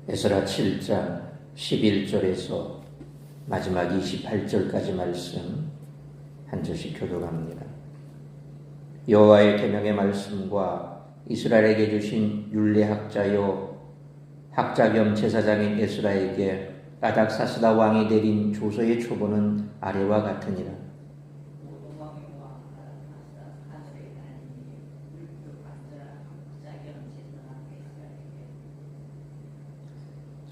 에스라 7장 11절에서 마지막 28절까지 말씀 한 절씩 교독합니다. 여호와의 계명의 말씀과 이스라엘에게 주신 율례학자요 학자 겸 제사장인 에스라에게 아닥사스다 왕이 내린 조서의 초본은 아래와 같으니라.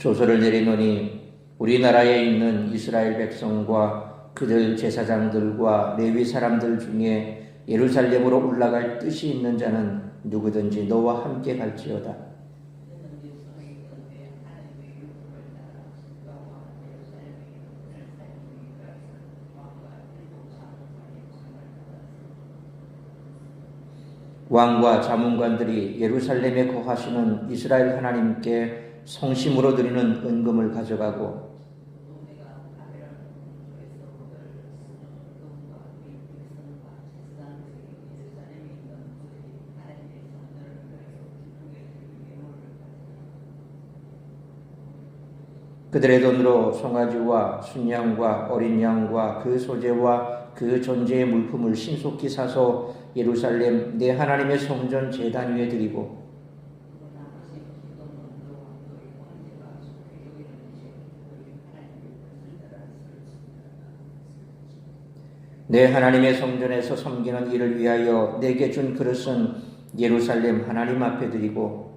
조서를 내리노니 우리나라에 있는 이스라엘 백성과 그들 제사장들과 레위 사람들 중에 예루살렘으로 올라갈 뜻이 있는 자는 누구든지 너와 함께 갈지어다. 왕과 자문관들이 예루살렘에 거하시는 이스라엘 하나님께 성심으로 드리는 은금을 가져가고 그들의 돈으로 송아지와 순양과 어린 양과 그 소재와 그 존재의 물품을 신속히 사서 예루살렘 내 하나님의 성전 제단 위에 드리고 내 하나님의 성전에서 섬기는 일을 위하여 내게 준 그릇은 예루살렘 하나님 앞에 드리고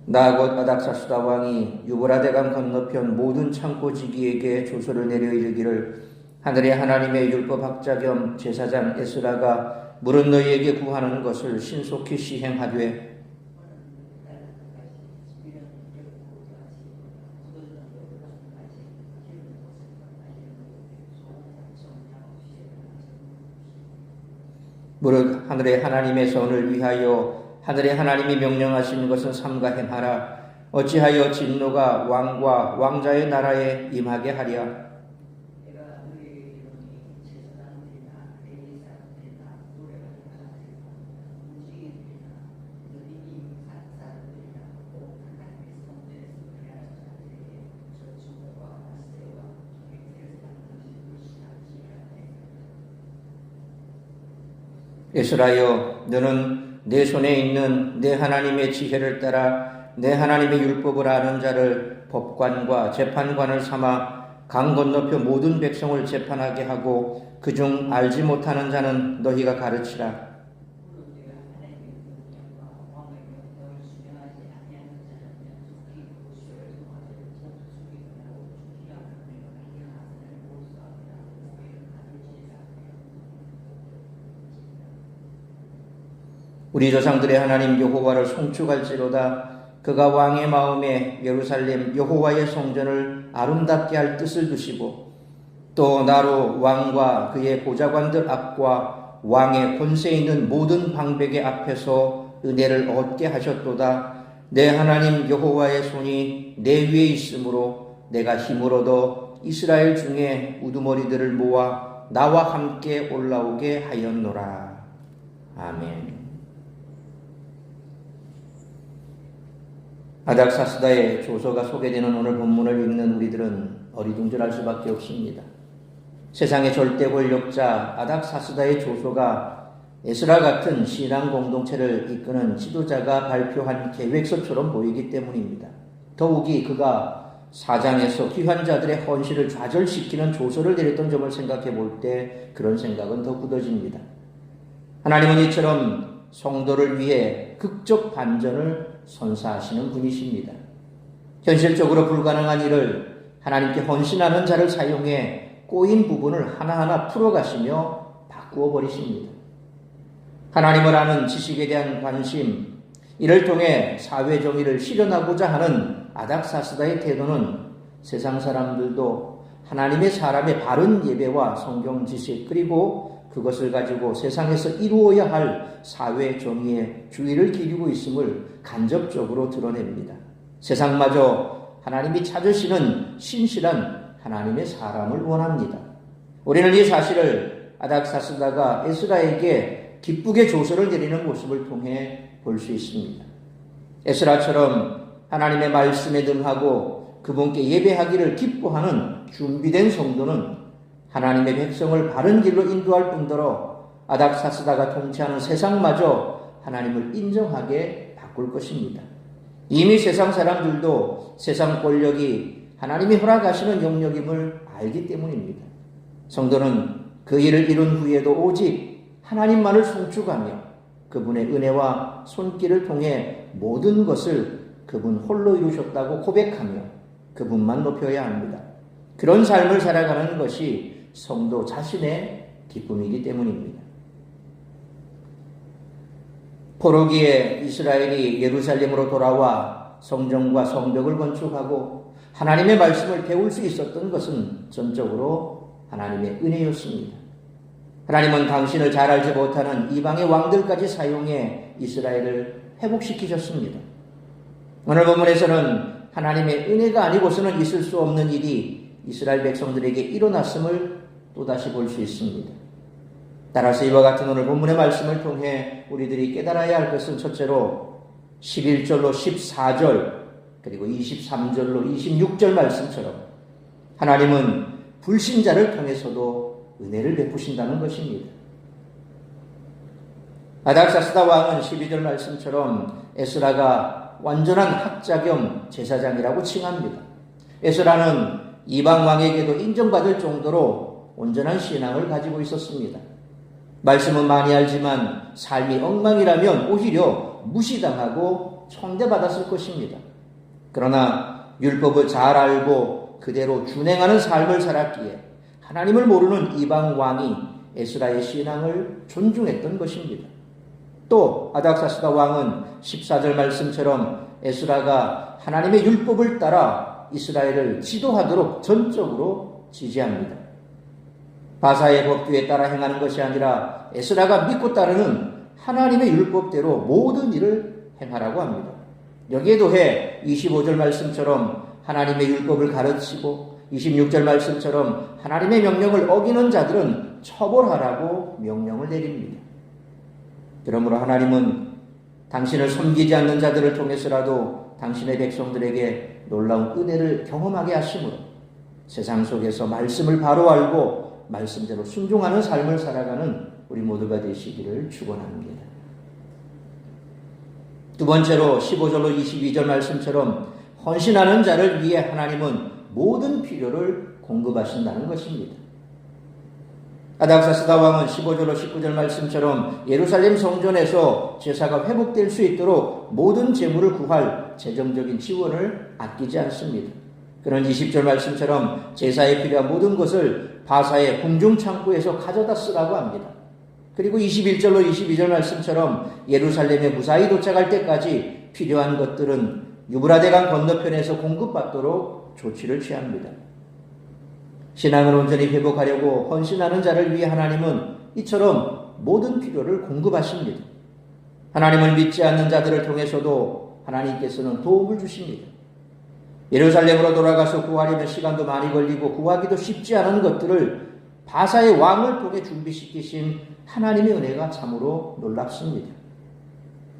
나 곧 아닥사스다 왕이 유브라데강 건너편 모든 창고지기에게 조서를 내려 이르기를 하늘의 하나님의 율법학자 겸 제사장 에스라가 물은 너희에게 구하는 것을 신속히 시행하되 무릇 하늘의 하나님의 선을 위하여 하늘의 하나님이 명령하신 것은 삼가 행하라. 어찌하여 진노가 왕과 왕자의 나라에 임하게 하랴. 에스라여, 너는 내 손에 있는 내 하나님의 지혜를 따라 내 하나님의 율법을 아는 자를 법관과 재판관을 삼아 강 건너편 모든 백성을 재판하게 하고 그중 알지 못하는 자는 너희가 가르치라. 우리 조상들의 하나님 여호와를 송축할지로다. 그가 왕의 마음에 예루살렘 여호와의 성전을 아름답게 할 뜻을 두시고 또 나로 왕과 그의 보좌관들 앞과 왕의 권세 있는 모든 방백의 앞에서 은혜를 얻게 하셨도다. 내 하나님 여호와의 손이 내 위에 있으므로 내가 힘을 얻어 이스라엘 중에 우두머리들을 모아 나와 함께 올라오게 하였노라. 아멘. 아닥사스다의 조서가 소개되는 오늘 본문을 읽는 우리들은 어리둥절할 수밖에 없습니다. 세상의 절대 권력자 아닥사스다의 조서가 에스라 같은 신앙 공동체를 이끄는 지도자가 발표한 계획서처럼 보이기 때문입니다. 더욱이 그가 사장에서 귀환자들의 헌신을 좌절시키는 조서를 내렸던 점을 생각해 볼 때 그런 생각은 더 굳어집니다. 하나님은 이처럼 성도를 위해 극적 반전을 선사하시는 분이십니다. 현실적으로 불가능한 일을 하나님께 헌신하는 자를 사용해 꼬인 부분을 하나하나 풀어가시며 바꾸어 버리십니다. 하나님을 아는 지식에 대한 관심, 이를 통해 사회 정의를 실현하고자 하는 아닥사스다의 태도는 세상 사람들도 하나님의 사람의 바른 예배와 성경 지식 그리고 그것을 가지고 세상에서 이루어야 할 사회 정의에 주의를 기울이고 있음을 간접적으로 드러냅니다. 세상마저 하나님이 찾으시는 신실한 하나님의 사람을 원합니다. 우리는 이 사실을 아닥사스다가 에스라에게 기쁘게 조서를 내리는 모습을 통해 볼 수 있습니다. 에스라처럼 하나님의 말씀에 능하고 그분께 예배하기를 기뻐하는 준비된 성도는 하나님의 백성을 바른 길로 인도할 뿐더러 아닥사스다가 통치하는 세상마저 하나님을 인정하게 바꿀 것입니다. 이미 세상 사람들도 세상 권력이 하나님이 허락하시는 영역임을 알기 때문입니다. 성도는 그 일을 이룬 후에도 오직 하나님만을 송축하며 그분의 은혜와 손길을 통해 모든 것을 그분 홀로 이루셨다고 고백하며 그분만 높여야 합니다. 그런 삶을 살아가는 것이 성도 자신의 기쁨이기 때문입니다. 포로기에 이스라엘이 예루살렘으로 돌아와 성전과 성벽을 건축하고 하나님의 말씀을 배울 수 있었던 것은 전적으로 하나님의 은혜였습니다. 하나님은 당신을 잘 알지 못하는 이방의 왕들까지 사용해 이스라엘을 회복시키셨습니다. 오늘 본문에서는 하나님의 은혜가 아니고서는 있을 수 없는 일이 이스라엘 백성들에게 일어났음을 또다시 볼 수 있습니다. 따라서 이와 같은 오늘 본문의 말씀을 통해 우리들이 깨달아야 할 것은 첫째로 11절로 14절 그리고 23절로 26절 말씀처럼 하나님은 불신자를 통해서도 은혜를 베푸신다는 것입니다. 아닥사스다 왕은 12절 말씀처럼 에스라가 완전한 학자 겸 제사장이라고 칭합니다. 에스라는 이방 왕에게도 인정받을 정도로 온전한 신앙을 가지고 있었습니다. 말씀은 많이 알지만 삶이 엉망이라면 오히려 무시당하고 천대받았을 것입니다. 그러나 율법을 잘 알고 그대로 준행하는 삶을 살았기에 하나님을 모르는 이방 왕이 에스라의 신앙을 존중했던 것입니다. 또 아닥사스다 왕은 14절 말씀처럼 에스라가 하나님의 율법을 따라 이스라엘을 지도하도록 전적으로 지지합니다. 바사의 법규에 따라 행하는 것이 아니라 에스라가 믿고 따르는 하나님의 율법대로 모든 일을 행하라고 합니다. 여기에 더해 25절 말씀처럼 하나님의 율법을 가르치고 26절 말씀처럼 하나님의 명령을 어기는 자들은 처벌하라고 명령을 내립니다. 그러므로 하나님은 당신을 섬기지 않는 자들을 통해서라도 당신의 백성들에게 놀라운 은혜를 경험하게 하심으로 세상 속에서 말씀을 바로 알고 말씀대로 순종하는 삶을 살아가는 우리 모두가 되시기를 축원합니다. 두 번째로 15절로 22절 말씀처럼 헌신하는 자를 위해 하나님은 모든 필요를 공급하신다는 것입니다. 아닥사스다 왕은 15절로 19절 말씀처럼 예루살렘 성전에서 제사가 회복될 수 있도록 모든 재물을 구할 재정적인 지원을 아끼지 않습니다. 그런 20절 말씀처럼 제사에 필요한 모든 것을 바사의 궁중창고에서 가져다 쓰라고 합니다. 그리고 21절로 22절 말씀처럼 예루살렘에 무사히 도착할 때까지 필요한 것들은 유브라데강 건너편에서 공급받도록 조치를 취합니다. 신앙을 온전히 회복하려고 헌신하는 자를 위해 하나님은 이처럼 모든 필요를 공급하십니다. 하나님을 믿지 않는 자들을 통해서도 하나님께서는 도움을 주십니다. 예루살렘으로 돌아가서 구하려면 시간도 많이 걸리고 구하기도 쉽지 않은 것들을 바사의 왕을 통해 준비시키신 하나님의 은혜가 참으로 놀랍습니다.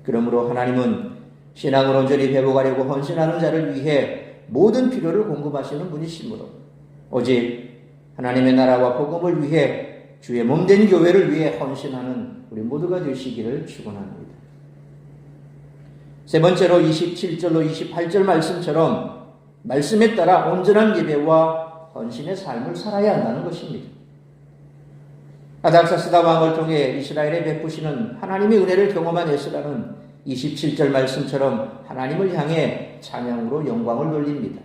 그러므로 하나님은 신앙을 온전히 회복하려고 헌신하는 자를 위해 모든 필요를 공급하시는 분이시므로 오직 하나님의 나라와 복음을 위해 주의 몸된 교회를 위해 헌신하는 우리 모두가 되시기를 축원합니다. 세 번째로 27절로 28절 말씀처럼 말씀에 따라 온전한 예배와 헌신의 삶을 살아야 한다는 것입니다. 아닥사스다 왕을 통해 이스라엘에 베푸시는 하나님의 은혜를 경험한 에스라는 27절 말씀처럼 하나님을 향해 찬양으로 영광을 돌립니다.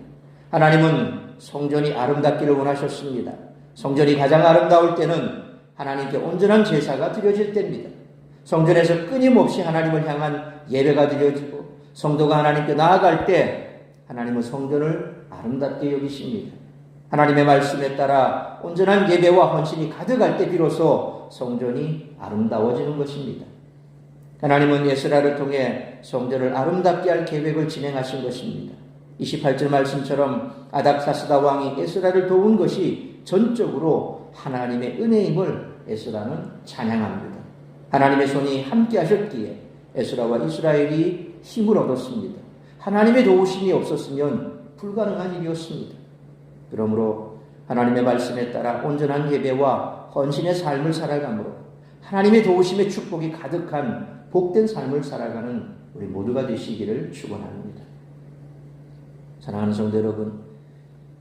하나님은 성전이 아름답기를 원하셨습니다. 성전이 가장 아름다울 때는 하나님께 온전한 제사가 드려질 때입니다. 성전에서 끊임없이 하나님을 향한 예배가 드려지고 성도가 하나님께 나아갈 때 하나님은 성전을 아름답게 여기십니다. 하나님의 말씀에 따라 온전한 예배와 헌신이 가득할 때 비로소 성전이 아름다워지는 것입니다. 하나님은 에스라를 통해 성전을 아름답게 할 계획을 진행하신 것입니다. 28절 말씀처럼 아닥사스다 왕이 에스라를 도운 것이 전적으로 하나님의 은혜임을 에스라는 찬양합니다. 하나님의 손이 함께 하셨기에 에스라와 이스라엘이 힘을 얻었습니다. 하나님의 도우심이 없었으면 불가능한 일이었습니다. 그러므로 하나님의 말씀에 따라 온전한 예배와 헌신의 삶을 살아가므로 하나님의 도우심의 축복이 가득한 복된 삶을 살아가는 우리 모두가 되시기를 축원합니다. 사랑하는 성도 여러분,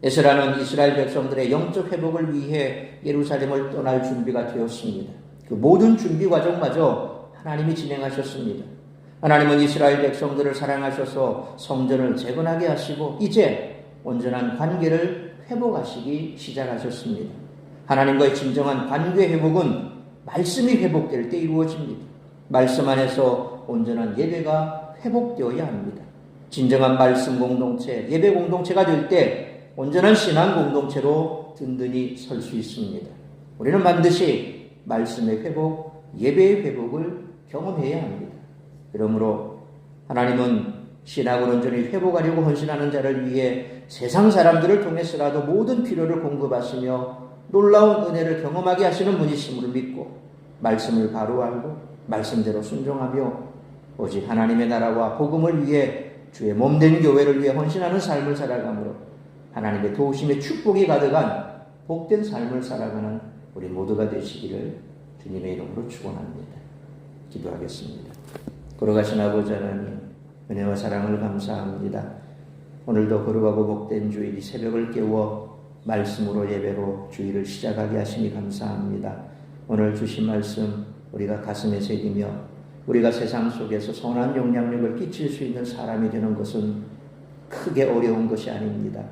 에스라는 이스라엘 백성들의 영적 회복을 위해 예루살렘을 떠날 준비가 되었습니다. 그 모든 준비 과정마저 하나님이 진행하셨습니다. 하나님은 이스라엘 백성들을 사랑하셔서 성전을 재건하게 하시고 이제 온전한 관계를 회복하시기 시작하셨습니다. 하나님과의 진정한 관계 회복은 말씀이 회복될 때 이루어집니다. 말씀 안에서 온전한 예배가 회복되어야 합니다. 진정한 말씀 공동체, 예배 공동체가 될 때 온전한 신앙 공동체로 든든히 설 수 있습니다. 우리는 반드시 말씀의 회복, 예배의 회복을 경험해야 합니다. 그러므로 하나님은 신앙을 온전히 회복하려고 헌신하는 자를 위해 세상 사람들을 통해서라도 모든 필요를 공급하시며 놀라운 은혜를 경험하게 하시는 분이심을 믿고 말씀을 바로 알고 말씀대로 순종하며 오직 하나님의 나라와 복음을 위해 주의 몸된 교회를 위해 헌신하는 삶을 살아가므로 하나님의 도우심의 축복이 가득한 복된 삶을 살아가는 우리 모두가 되시기를 주님의 이름으로 축원합니다. 기도하겠습니다. 걸어가신 아버지 하나님, 은혜와 사랑을 감사합니다. 오늘도 거룩하고 복된 주일 이 새벽을 깨워 말씀으로 예배로 주일을 시작하게 하시니 감사합니다. 오늘 주신 말씀 우리가 가슴에 새기며 우리가 세상 속에서 선한 영향력을 끼칠 수 있는 사람이 되는 것은 크게 어려운 것이 아닙니다.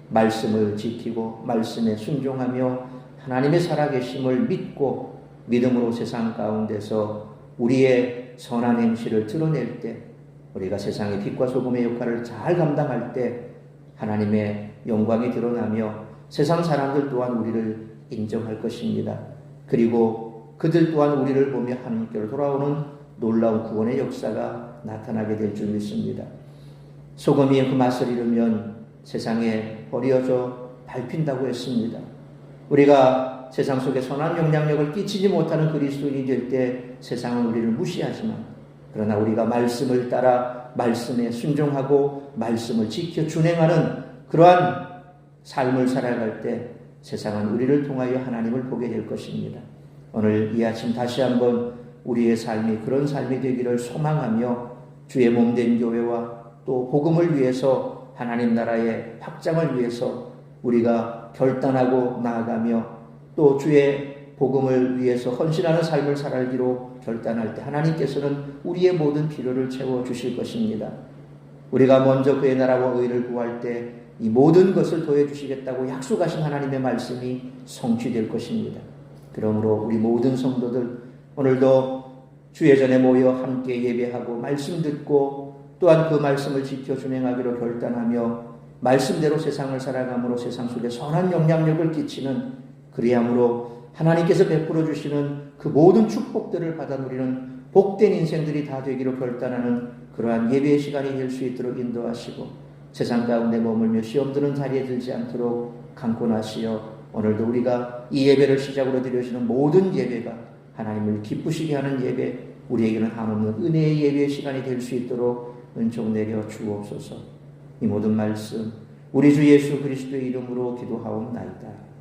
말씀을 지키고 말씀에 순종하며 하나님의 살아계심을 믿고 믿음으로 세상 가운데서 우리의 선한 행실을 드러낼 때 우리가 세상의 빛과 소금의 역할을 잘 감당할 때 하나님의 영광이 드러나며 세상 사람들 또한 우리를 인정할 것입니다. 그리고 그들 또한 우리를 보며 하나님께로 돌아오는 놀라운 구원의 역사가 나타나게 될 줄 믿습니다. 소금이 그 맛을 잃으면 세상에 버려져 밟힌다고 했습니다. 우리가 세상 속에 선한 영향력을 끼치지 못하는 그리스도인이 될 때 세상은 우리를 무시하지만 그러나 우리가 말씀을 따라 말씀에 순종하고 말씀을 지켜 준행하는 그러한 삶을 살아갈 때 세상은 우리를 통하여 하나님을 보게 될 것입니다. 오늘 이 아침 다시 한번 우리의 삶이 그런 삶이 되기를 소망하며 주의 몸된 교회와 또 복음을 위해서 하나님 나라의 확장을 위해서 우리가 결단하고 나아가며 또 주의 복음을 위해서 헌신하는 삶을 살기로 결단할 때 하나님께서는 우리의 모든 필요를 채워주실 것입니다. 우리가 먼저 그의 나라와 의를 구할 때 이 모든 것을 더해주시겠다고 약속하신 하나님의 말씀이 성취될 것입니다. 그러므로 우리 모든 성도들 오늘도 주의 전에 모여 함께 예배하고 말씀 듣고 또한 그 말씀을 지켜 준행하기로 결단하며 말씀대로 세상을 살아감으로 세상 속에 선한 영향력을 끼치는 그리함으로 하나님께서 베풀어 주시는 그 모든 축복들을 받아 누리는 복된 인생들이 다 되기로 결단하는 그러한 예배의 시간이 될 수 있도록 인도하시고 세상 가운데 머물며 시험 드는 자리에 들지 않도록 강권하시어 오늘도 우리가 이 예배를 시작으로 드려주시는 모든 예배가 하나님을 기쁘시게 하는 예배, 우리에게는 한없는 은혜의 예배의 시간이 될 수 있도록 은총 내려 주옵소서. 이 모든 말씀 우리 주 예수 그리스도의 이름으로 기도하옵나이다.